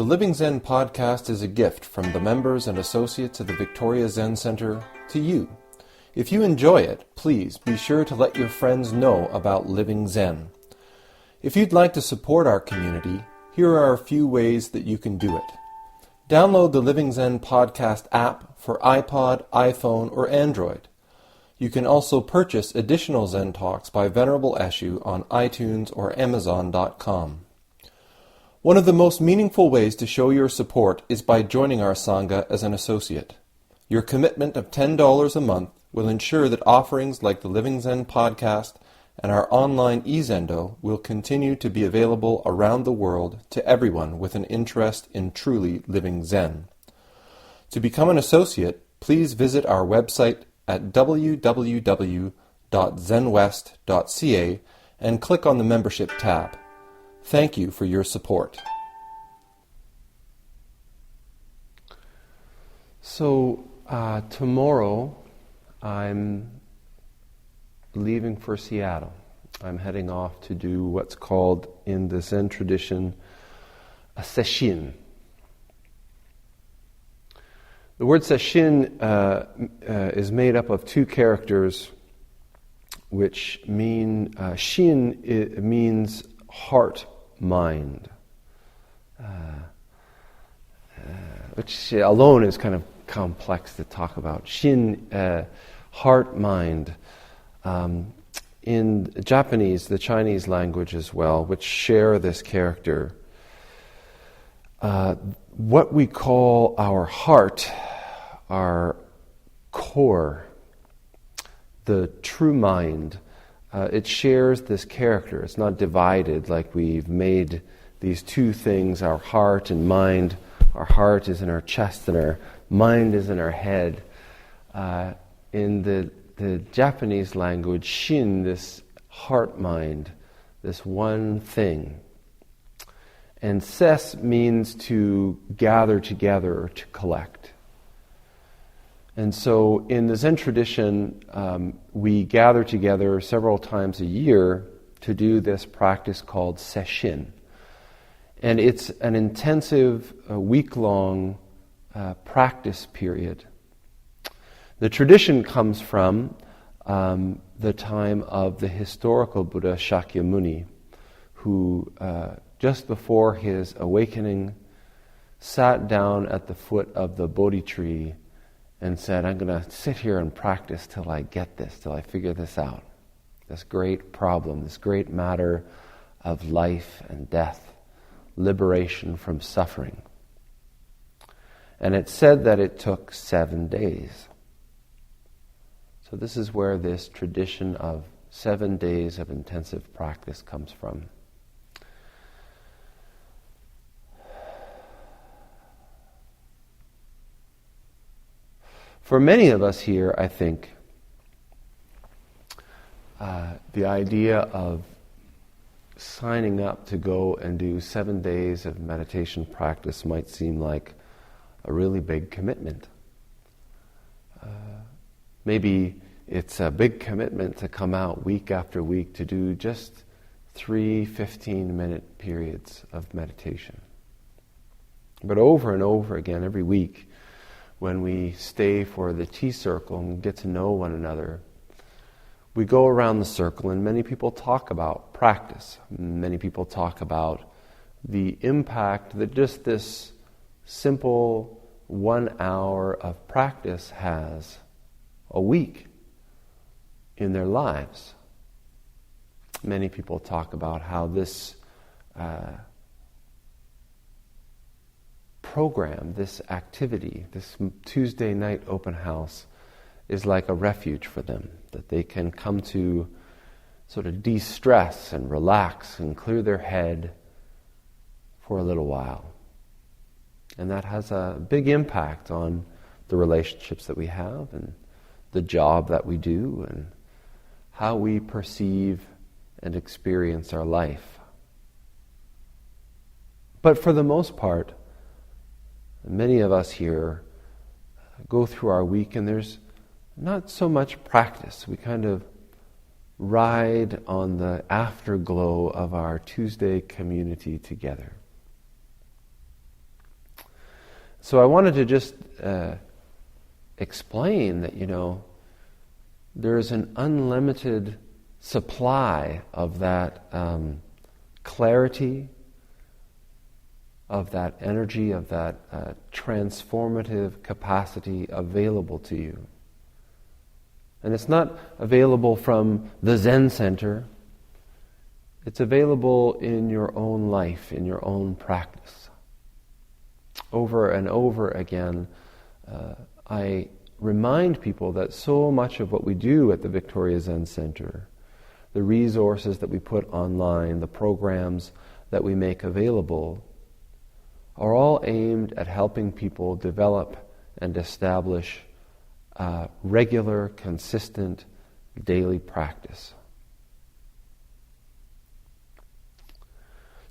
The Living Zen-podcast is a gift from the members and associates of the Victoria Zen Centre to you. If you enjoy it, please be sure to let your friends know about Living Zen. If you'd like to support our community, here are a few ways that you can do it. Download the Living Zen podcast app for iPod, iPhone, or Android. You can also purchase additional Zen Talks by Venerable Eshu on iTunes or Amazon.com. One of the most meaningful ways to show your support is by joining our Sangha as an associate. Your commitment of $10 a month will ensure that offerings like the Living Zen podcast and our online e-Zendo will continue to be available around the world to everyone with an interest in truly living Zen. To become an associate, please visit our website at www.zenwest.ca and click on the membership tab. Thank you for your support. So, tomorrow I'm leaving for Seattle. I'm heading off to do what's called in the Zen tradition a sesshin. The word sesshin is made up of two characters which mean, shin it means heart, mind, which alone is kind of complex to talk about. Shin, heart, mind. In Japanese, the Chinese language as well, which share this character, what we call our heart, our core, the true mind, it shares this character. It's not divided like we've made these two things, our heart and mind. Our heart is in our chest and our mind is in our head. In the Japanese language, shin, this heart-mind, this one thing. And ses means to gather together or to collect. And so in the Zen tradition, we gather together several times a year to do this practice called sesshin. And it's an intensive, week-long practice period. The tradition comes from the time of the historical Buddha Shakyamuni, who just before his awakening sat down at the foot of the Bodhi tree and said, I'm going to sit here and practice till I get this, till I figure this out. This great problem, this great matter of life and death, liberation from suffering. And it said that it took 7 days. So this is where this tradition of 7 days of intensive practice comes from. For many of us here, I think, the idea of signing up to go and do 7 days of meditation practice might seem like a really big commitment. Maybe it's a big commitment to come out week after week to do just 3 15-minute periods of meditation. But over and over again, every week, when we stay for the tea circle and get to know one another, we go around the circle and many people talk about practice. Many people talk about the impact that just this simple 1 hour of practice has a week in their lives. Many people talk about how this program, this activity, this Tuesday night open house is like a refuge for them, that they can come to sort of de-stress and relax and clear their head for a little while. And that has a big impact on the relationships that we have and the job that we do and how we perceive and experience our life. But for the most part, many of us here go through our week and there's not so much practice. We kind of ride on the afterglow of our Tuesday community together. So I wanted to just explain that, there is an unlimited supply of that clarity, of that energy, of that transformative capacity available to you. And it's not available from the Zen Centre. It's available in your own life, in your own practice. Over and over again, I remind people that so much of what we do at the Victoria Zen Centre, the resources that we put online, the programs that we make available, are all aimed at helping people develop and establish regular, consistent, daily practice.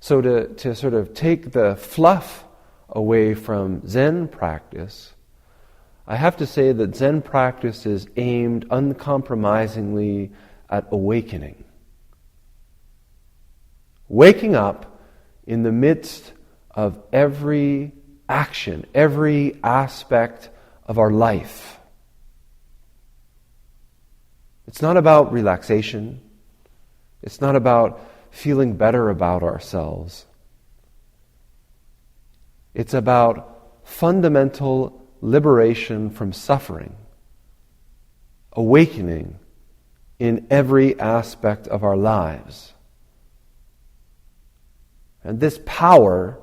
So to sort of take the fluff away from Zen practice, I have to say that Zen practice is aimed uncompromisingly at awakening. Waking up in the midst of every action, every aspect of our life. It's not about relaxation. It's not about feeling better about ourselves. It's about fundamental liberation from suffering, awakening in every aspect of our lives. And this power,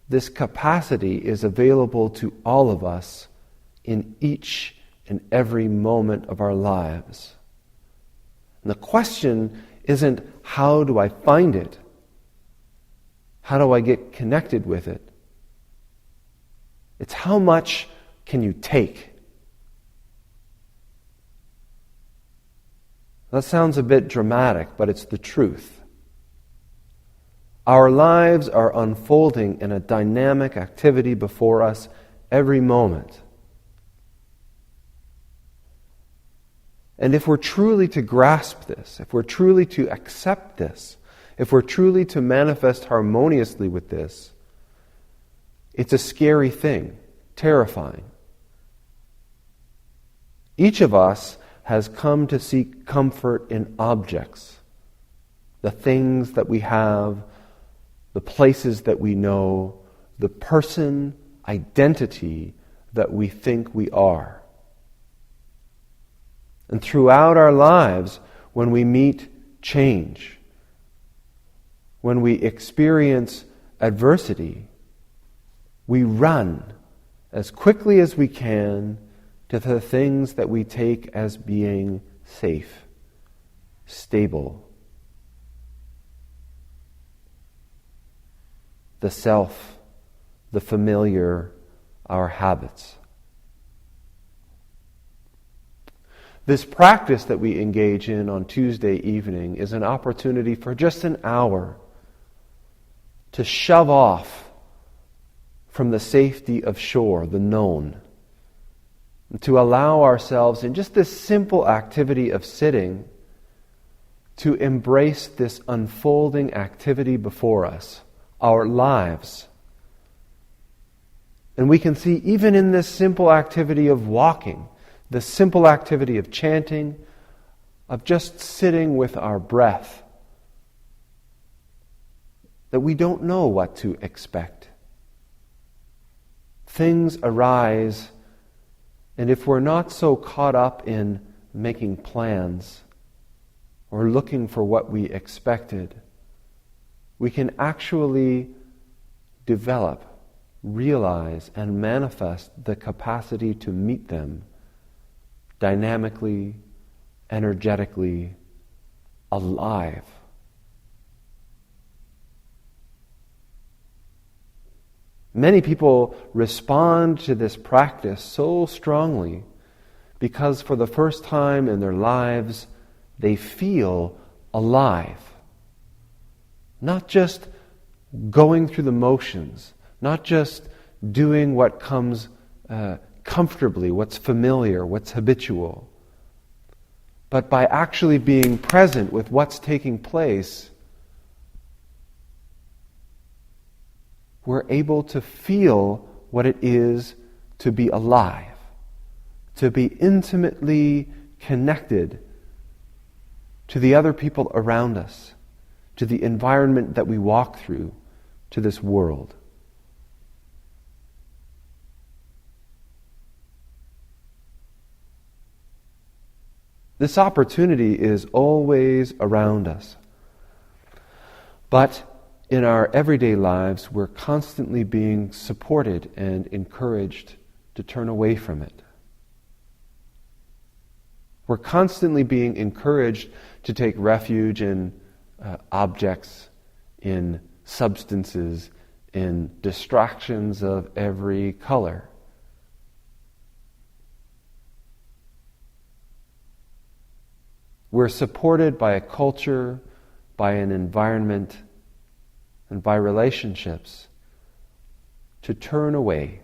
this capacity is available to all of us in each and every moment of our lives. And the question isn't, how do I find it? How do I get connected with it? It's how much can you take? That sounds a bit dramatic, but it's the truth. Our lives are unfolding in a dynamic activity before us every moment. And if we're truly to grasp this, if we're truly to accept this, if we're truly to manifest harmoniously with this, it's a scary thing, terrifying. Each of us has come to seek comfort in objects, the things that we have, the places that we know, the person, identity that we think we are. And throughout our lives, when we meet change, when we experience adversity, we run as quickly as we can to the things that we take as being safe, stable. The self, the familiar, our habits. This practice that we engage in on Tuesday evening is an opportunity for just an hour to shove off from the safety of shore, the known, and to allow ourselves in just this simple activity of sitting to embrace this unfolding activity before us, our lives. And we can see even in this simple activity of walking, the simple activity of chanting, of just sitting with our breath, that we don't know what to expect. Things arise, and if we're not so caught up in making plans or looking for what we expected, we can actually develop, realize, and manifest the capacity to meet them dynamically, energetically, alive. Many people respond to this practice so strongly because for the first time in their lives, they feel alive. Not just going through the motions, not just doing what comes comfortably, what's familiar, what's habitual, but by actually being present with what's taking place, we're able to feel what it is to be alive, to be intimately connected to the other people around us, to the environment that we walk through, to this world. This opportunity is always around us. But in our everyday lives, we're constantly being supported and encouraged to turn away from it. We're constantly being encouraged to take refuge in objects, in substances, in distractions of every color. We're supported by a culture, by an environment, and by relationships to turn away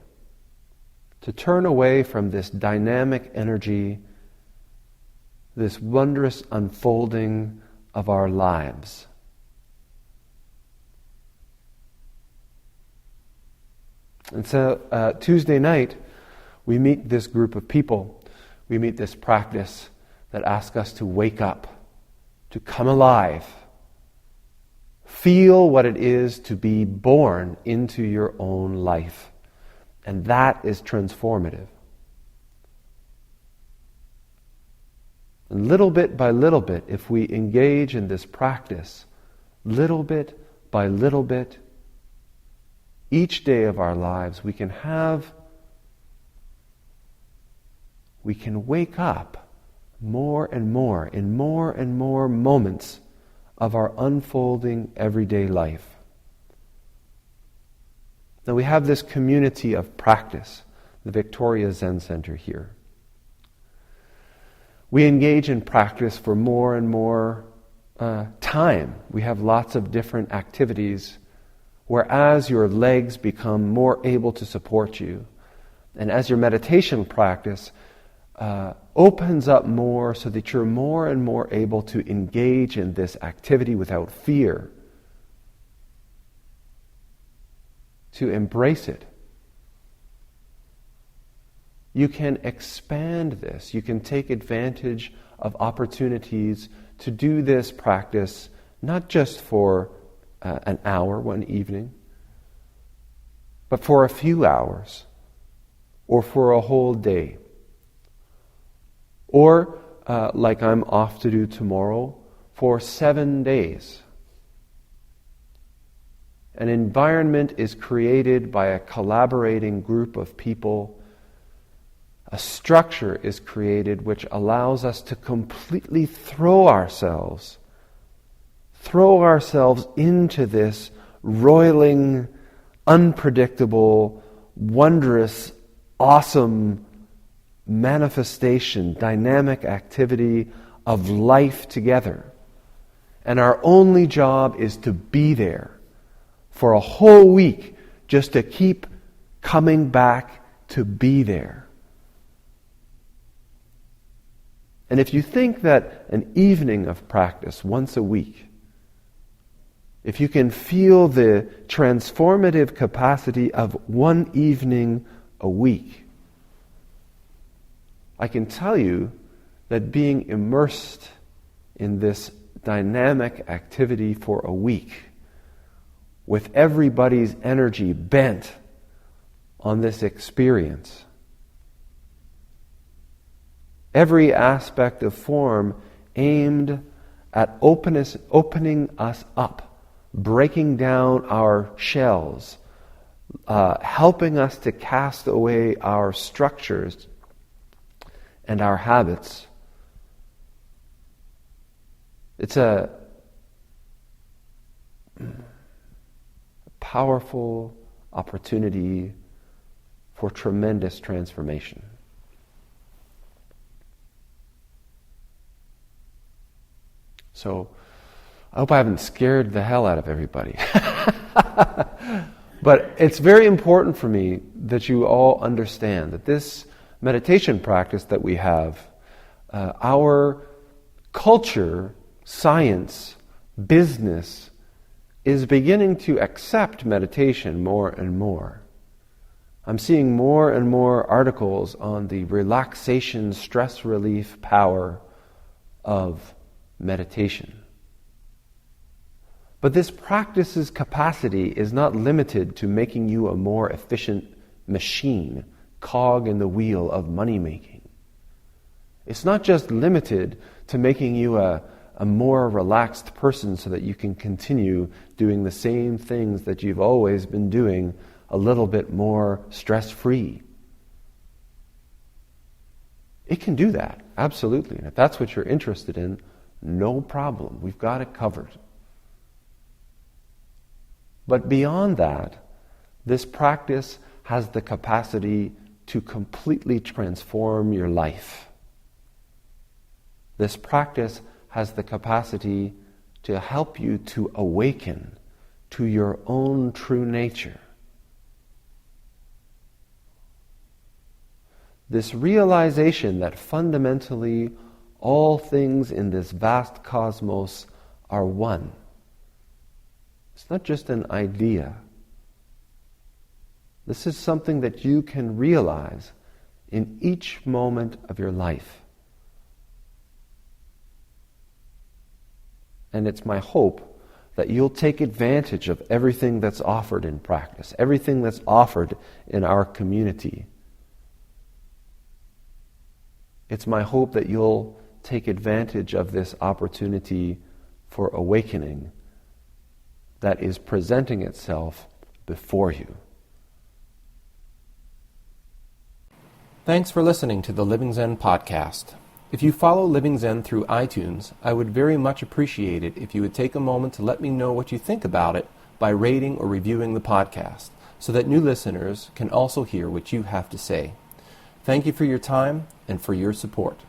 from this dynamic energy, this wondrous unfolding of our lives. And so Tuesday night, we meet this group of people. We meet this practice that asks us to wake up, to come alive. Feel what it is to be born into your own life. And that is transformative. And little bit by little bit, if we engage in this practice, little bit by little bit, each day of our lives, we can wake up more and more in more and more moments of our unfolding everyday life. Now we have this community of practice, the Victoria Zen Centre here. We engage in practice for more and more time. We have lots of different activities where as your legs become more able to support you, and as your meditation practice opens up more so that you're more and more able to engage in this activity without fear, to embrace it. You can expand this. You can take advantage of opportunities to do this practice not just for an hour one evening, but for a few hours or for a whole day. Or, like I'm off to do tomorrow, for 7 days. An environment is created by a collaborating group of people. A structure is created which allows us to completely throw ourselves into this roiling, unpredictable, wondrous, awesome manifestation, dynamic activity of life together. And our only job is to be there for a whole week, just to keep coming back to be there. And if you think that an evening of practice once a week, if you can feel the transformative capacity of one evening a week, I can tell you that being immersed in this dynamic activity for a week, with everybody's energy bent on this experience, every aspect of form aimed at opening us up, breaking down our shells, helping us to cast away our structures and our habits. It's a powerful opportunity for tremendous transformation. So, I hope I haven't scared the hell out of everybody. But it's very important for me that you all understand that this meditation practice that we have, our culture, science, business, is beginning to accept meditation more and more. I'm seeing more and more articles on the relaxation, stress relief power of meditation. But this practice's capacity is not limited to making you a more efficient machine, cog in the wheel of money-making. It's not just limited to making you a more relaxed person so that you can continue doing the same things that you've always been doing a little bit more stress-free. It can do that, absolutely. And if that's what you're interested in, no problem. We've got it covered. But beyond that, this practice has the capacity to completely transform your life. This practice has the capacity to help you to awaken to your own true nature. This realization that fundamentally all things in this vast cosmos are one. It's not just an idea. This is something that you can realize in each moment of your life. And it's my hope that you'll take advantage of everything that's offered in practice, everything that's offered in our community. It's my hope that you'll take advantage of this opportunity for awakening that is presenting itself before you. Thanks for listening to the Living Zen podcast. If you follow Living Zen through iTunes, I would very much appreciate it if you would take a moment to let me know what you think about it by rating or reviewing the podcast, so that new listeners can also hear what you have to say. Thank you for your time and for your support.